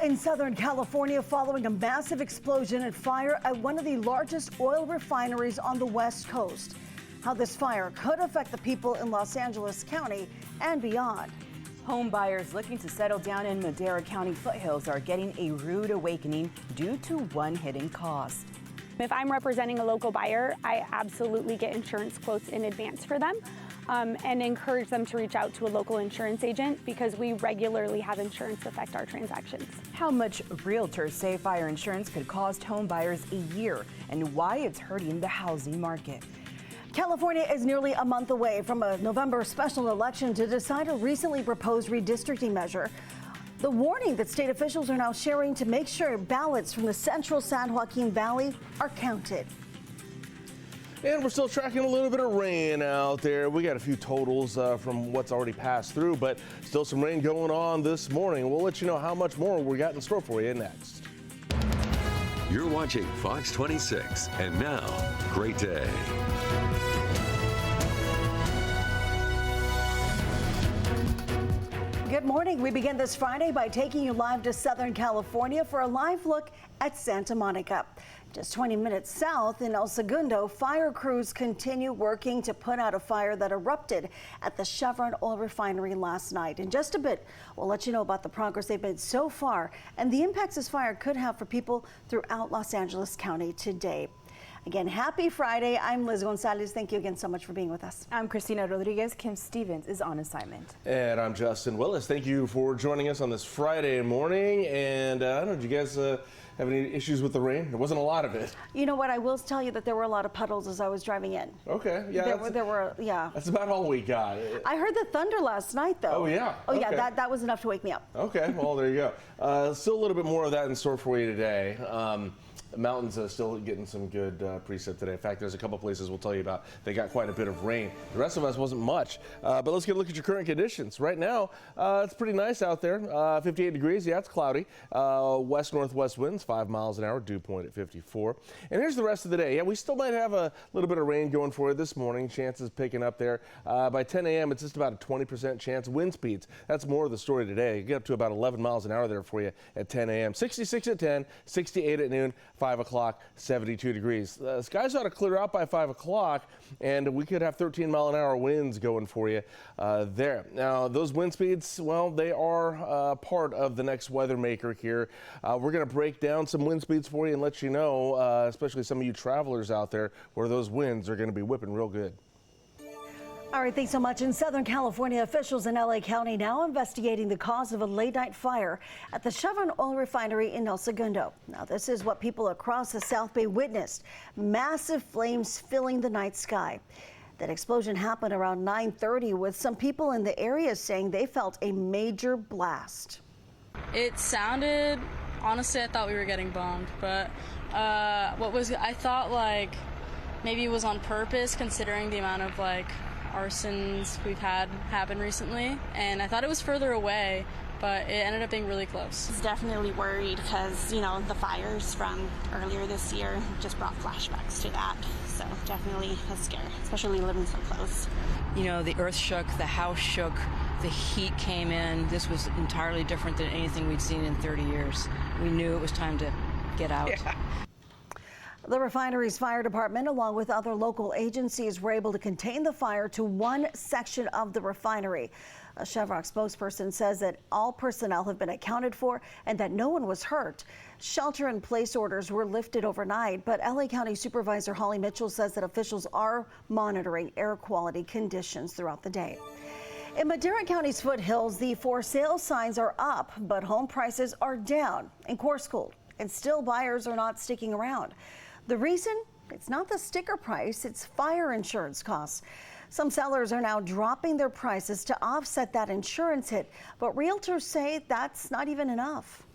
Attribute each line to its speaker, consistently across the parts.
Speaker 1: in Southern California following a massive explosion and fire at one of the largest oil refineries on the West Coast. How this fire could affect the people in Los Angeles County and beyond.
Speaker 2: Home buyers looking to settle down in Madera County foothills are getting a rude awakening due to one hidden cost.
Speaker 3: If I'm representing a local buyer, I absolutely get insurance quotes in advance for them and encourage them to reach out to a local insurance agent because we regularly have insurance affect our transactions.
Speaker 2: How much realtors say fire insurance could cost home buyers a year and why it's hurting the housing market.
Speaker 1: California is nearly a month away from a November special election to decide a recently proposed redistricting measure. The warning that state officials are now sharing to make sure ballots from the central San Joaquin Valley are counted.
Speaker 4: And we're still tracking a little bit of rain out there. We got a few totals from what's already passed through, but still some rain going on this morning. We'll let you know how much more we got in store for you next.
Speaker 5: You're watching Fox 26, and now, great day.
Speaker 1: Good morning. We begin this Friday by taking you live to Southern California for a live look at Santa Monica. Just 20 minutes south in El Segundo, fire crews continue working to put out a fire that erupted at the Chevron oil refinery last night. In just a bit, we'll let you know about the progress they've made so far and the impacts this fire could have for people throughout Los Angeles County today. Again, happy Friday. I'm Liz Gonzalez. Thank you again so much for being with us.
Speaker 2: I'm Christina Rodriguez. Kim Stevens is on assignment.
Speaker 4: And I'm Justin Willis. Thank you for joining us on this Friday morning. And I don't know, did you guys have any issues with the rain? There wasn't a lot of it.
Speaker 1: You know what? I will tell you that there were a lot of puddles as I was driving in.
Speaker 4: Okay. Yeah.
Speaker 1: There were.
Speaker 4: That's about all we got.
Speaker 1: I heard the thunder last night, though.
Speaker 4: Oh, yeah.
Speaker 1: Oh,
Speaker 4: okay.
Speaker 1: yeah. That was enough to wake me up.
Speaker 4: Okay. Well, there you go. Still a little bit more of that in store for you today. The mountains still getting some good precip today. In fact, there's a couple places we'll tell you about. They got quite a bit of rain. The rest of us wasn't much. But let's get a look at your current conditions. Right now, it's pretty nice out there. 58 degrees. Yeah, it's cloudy. West-northwest winds, 5 miles an hour. Dew point at 54. And here's the rest of the day. Yeah, we still might have a little bit of rain going for you this morning. Chances picking up there. By 10 a.m., it's just about a 20% chance. Wind speeds, that's more of the story today. You get up to about 11 miles an hour there for you at 10 a.m. 66 at 10, 68 at noon. 5 o'clock, 72 degrees. Skies ought to clear out by 5 o'clock, and we could have 13-mile-an-hour winds going for you there. Now, those wind speeds, well, they are part of the next weather maker here. We're going to break down some wind speeds for you and let you know, especially some of you travelers out there, where those winds are going to be whipping real good.
Speaker 1: All right, thanks so much. In Southern California, officials in LA County now investigating the cause of a late-night fire at the Chevron oil refinery in El Segundo. Now, this is what people across the South Bay witnessed. Massive flames filling the night sky. That explosion happened around 9:30, with some people in the area saying they felt a major blast.
Speaker 6: It sounded, honestly, I thought we were getting bombed, but I thought like maybe it was on purpose considering the amount of like arsons we've had happen recently, and I thought it was further away, but it ended up being really close.
Speaker 7: I was definitely worried because, you know, the fires from earlier this year just brought flashbacks to that. So definitely a scare, especially living so close.
Speaker 8: You know, the earth shook, the house shook, the heat came in. This was entirely different than anything we'd seen in 30 years. We knew it was time to get out. Yeah.
Speaker 1: The refinery's fire department, along with other local agencies, were able to contain the fire to one section of the refinery. A Chevron spokesperson says that all personnel have been accounted for and that no one was hurt. Shelter-in-place orders were lifted overnight, but LA County Supervisor Holly Mitchell says that officials are monitoring air quality conditions throughout the day. In Madera County's foothills, the for sale signs are up, but home prices are down in Corscold, and still buyers are not sticking around. The reason? It's not the sticker price, it's fire insurance costs. Some sellers are now dropping their prices to offset that insurance hit, but realtors say that's not even enough.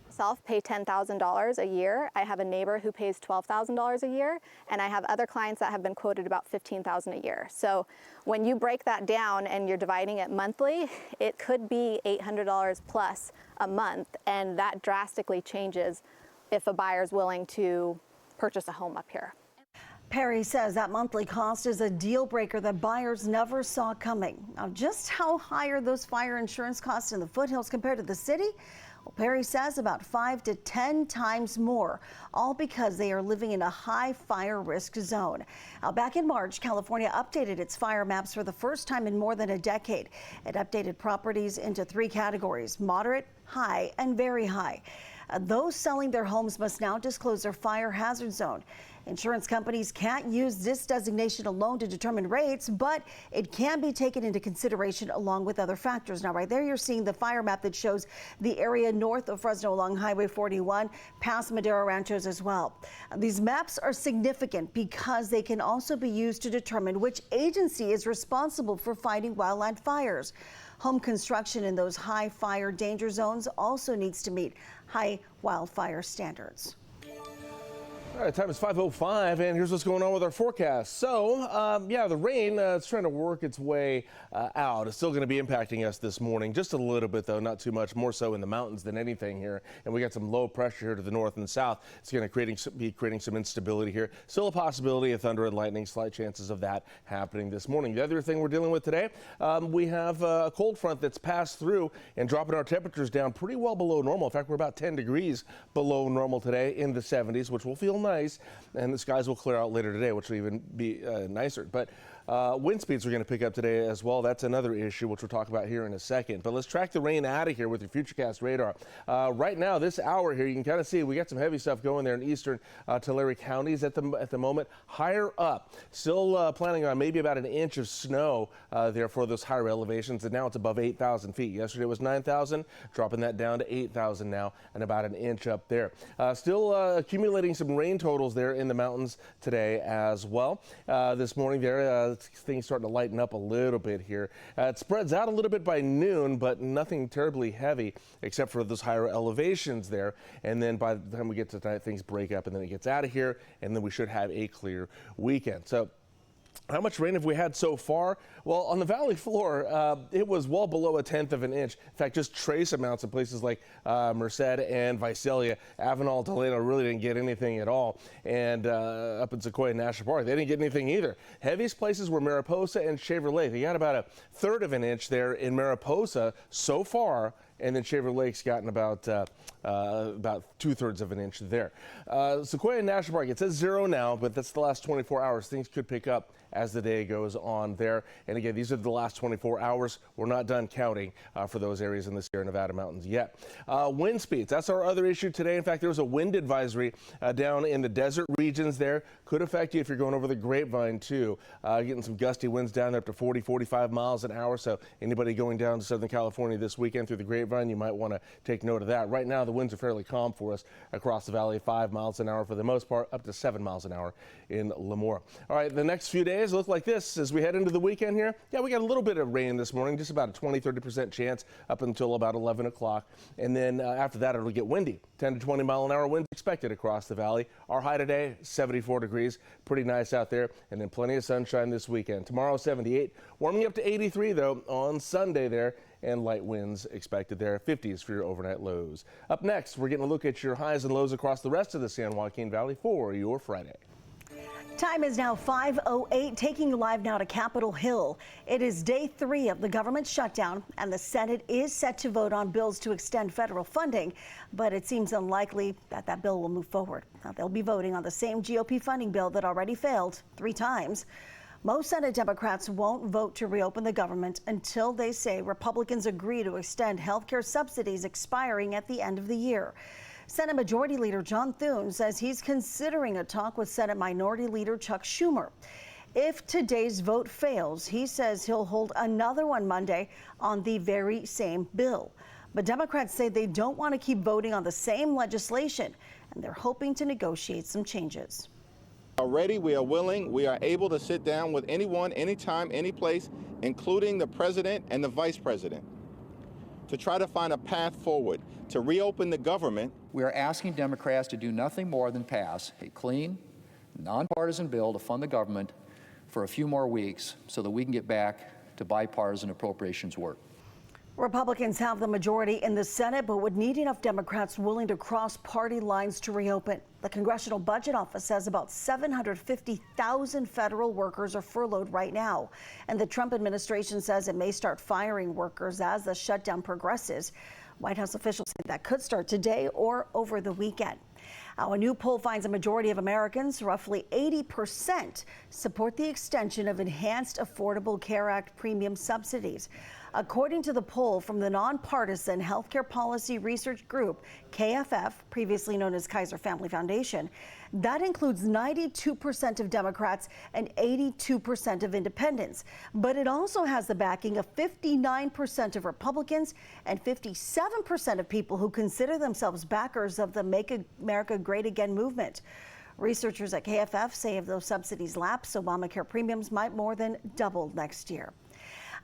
Speaker 9: Myself pay $10,000 a year. I have a neighbor who pays $12,000 a year, and I have other clients that have been quoted about $15,000 a year. So when you break that down and you're dividing it monthly, it could be $800 plus a month, and that drastically changes if a buyer is willing to purchase a home up here.
Speaker 1: Perry says that monthly cost is a deal breaker that buyers never saw coming. Now, just how high are those fire insurance costs in the foothills compared to the city? Well, Perry says about 5 to 10 times more, all because they are living in a high fire risk zone. Now, back in March, California updated its fire maps for the first time in more than a decade. It updated properties into 3 categories: moderate, high, and very high. Those selling their homes must now disclose their fire hazard zone. Insurance companies can't use this designation alone to determine rates, but it can be taken into consideration along with other factors. Now, right there, you're seeing the fire map that shows the area north of Fresno along Highway 41, past Madero Ranchos as well. These maps are significant because they can also be used to determine which agency is responsible for fighting wildland fires. Home construction in those high fire danger zones also needs to meet high wildfire standards.
Speaker 4: All right, time is 5:05, and here's what's going on with our forecast. So, yeah, the rain, it's trying to work its way out. It's still going to be impacting us this morning, just a little bit, though, not too much, more so in the mountains than anything here. And we got some low pressure here to the north and south. It's going to be creating some instability here. Still a possibility of thunder and lightning, slight chances of that happening this morning. The other thing we're dealing with today, we have a cold front that's passed through and dropping our temperatures down pretty well below normal. In fact, we're about 10 degrees below normal today, in the 70s, which will feel nice, and the skies will clear out later today, which will even be nicer. But wind speeds are going to pick up today as well. That's another issue, which we'll talk about here in a second. But let's track the rain out of here with your Futurecast radar. Right now, this hour here, you can kind of see we got some heavy stuff going there in eastern Tulare counties at the moment. Higher up, still planning on maybe about an inch of snow there for those higher elevations, and now it's above 8,000 feet. Yesterday was 9,000, dropping that down to 8,000 now, and about an inch up there. Still accumulating some rain totals there in the mountains today as well. This morning there, things starting to lighten up a little bit here. It spreads out a little bit by noon, but nothing terribly heavy except for those higher elevations there. And then by the time we get to tonight, things break up and then it gets out of here, and then we should have a clear weekend. So how much rain have we had so far? Well, on the valley floor, it was well below 1/10 of an inch. In fact, just trace amounts in places like Merced and Visalia. Avenal, Delano really didn't get anything at all. And up in Sequoia National Park, they didn't get anything either. Heaviest places were Mariposa and Chevrolet. They got about 1/3 of an inch there in Mariposa so far. And then Shaver Lake's gotten about 2/3 of an inch there. Sequoia National Park, it says 0 now, but that's the last 24 hours. Things could pick up as the day goes on there. And again, these are the last 24 hours. We're not done counting for those areas in the Sierra Nevada mountains yet. Wind speeds, that's our other issue today. In fact, there was a wind advisory down in the desert regions there. Could affect you if you're going over the Grapevine too. Getting some gusty winds down there up to 40, 45 miles an hour. So anybody going down to Southern California this weekend through the Grapevine, you might want to take note of that. Right now, the winds are fairly calm for us across the valley, 5 miles an hour for the most part, up to 7 miles an hour in Lemoore. All right, the next few days look like this as we head into the weekend here. Yeah, we got a little bit of rain this morning, just about a 20-30% chance up until about 11 o'clock. And then after that, it'll get windy. 10 to 20 mile an hour winds expected across the valley. Our high today, 74 degrees. Pretty nice out there. And then plenty of sunshine this weekend. Tomorrow, 78. Warming up to 83, though, on Sunday there. And light winds expected there, 50s for your overnight lows. Up next, we're getting a look at your highs and lows across the rest of the San Joaquin Valley for your Friday.
Speaker 1: Time is now 5:08, taking you live now to Capitol Hill. It is day 3 of the government shutdown, and the Senate is set to vote on bills to extend federal funding, but it seems unlikely that that bill will move forward. Now, they'll be voting on the same GOP funding bill that already failed 3 times. Most Senate Democrats won't vote to reopen the government until they say Republicans agree to extend health care subsidies expiring at the end of the year. Senate Majority Leader John Thune says he's considering a talk with Senate Minority Leader Chuck Schumer. If today's vote fails, he says he'll hold another one Monday on the very same bill. But Democrats say they don't want to keep voting on the same legislation, and they're hoping to negotiate some changes.
Speaker 10: Already, we are willing, we are able to sit down with anyone, anytime, any place, including the president and the vice president, to try to find a path forward to reopen the government.
Speaker 11: We are asking Democrats to do nothing more than pass a clean, nonpartisan bill to fund the government for a few more weeks so that we can get back to bipartisan appropriations work.
Speaker 1: Republicans have the majority in the Senate, but would need enough Democrats willing to cross party lines to reopen. The Congressional Budget Office says about 750,000 federal workers are furloughed right now. And the Trump administration says it may start firing workers as the shutdown progresses. White House officials say that could start today or over the weekend. Now, a new poll finds a majority of Americans, roughly 80%, support the extension of Enhanced Affordable Care Act premium subsidies. According to the poll from the nonpartisan Healthcare Policy Research Group, KFF, previously known as Kaiser Family Foundation, that includes 92% of Democrats and 82% of independents. But it also has the backing of 59% of Republicans and 57% of people who consider themselves backers of the Make America Great Again movement. Researchers at KFF say if those subsidies lapse, Obamacare premiums might more than double next year.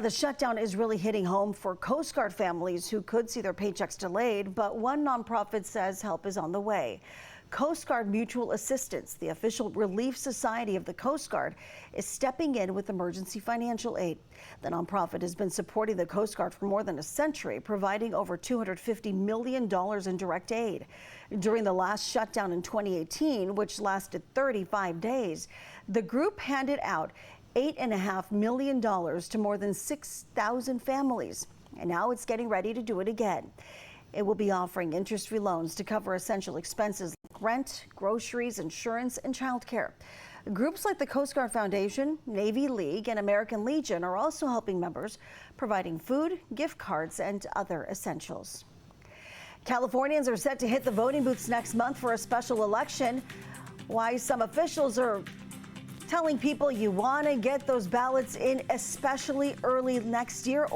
Speaker 1: The shutdown is really hitting home for Coast Guard families who could see their paychecks delayed, but one nonprofit says help is on the way. Coast Guard Mutual Assistance, the official relief society of the Coast Guard, is stepping in with emergency financial aid. The nonprofit has been supporting the Coast Guard for more than a century, providing over $250 million in direct aid. During the last shutdown in 2018, which lasted 35 days, the group handed out $8.5 million to more than 6,000 families, and now it's getting ready to do it again. It will be offering interest-free loans to cover essential expenses like rent, groceries, insurance, and childcare. Groups like the Coast Guard Foundation, Navy League, and American Legion are also helping members, providing food, gift cards, and other essentials. Californians are set to hit the voting booths next month for a special election. Why some officials are telling people you want to get those ballots in especially early next year,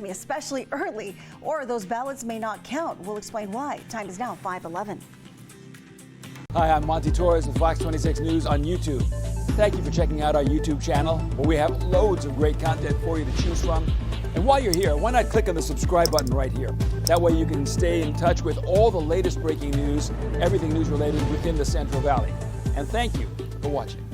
Speaker 1: especially early, or those ballots may not count. We'll explain why. Time is now 5:11.
Speaker 12: Hi, I'm Monty Torres with Fox 26 News on YouTube. Thank you for checking out our YouTube channel, where we have loads of great content for you to choose from. And while you're here, why not click on the subscribe button right here? That way you can stay in touch with all the latest breaking news, everything news related within the Central Valley. And thank you for watching.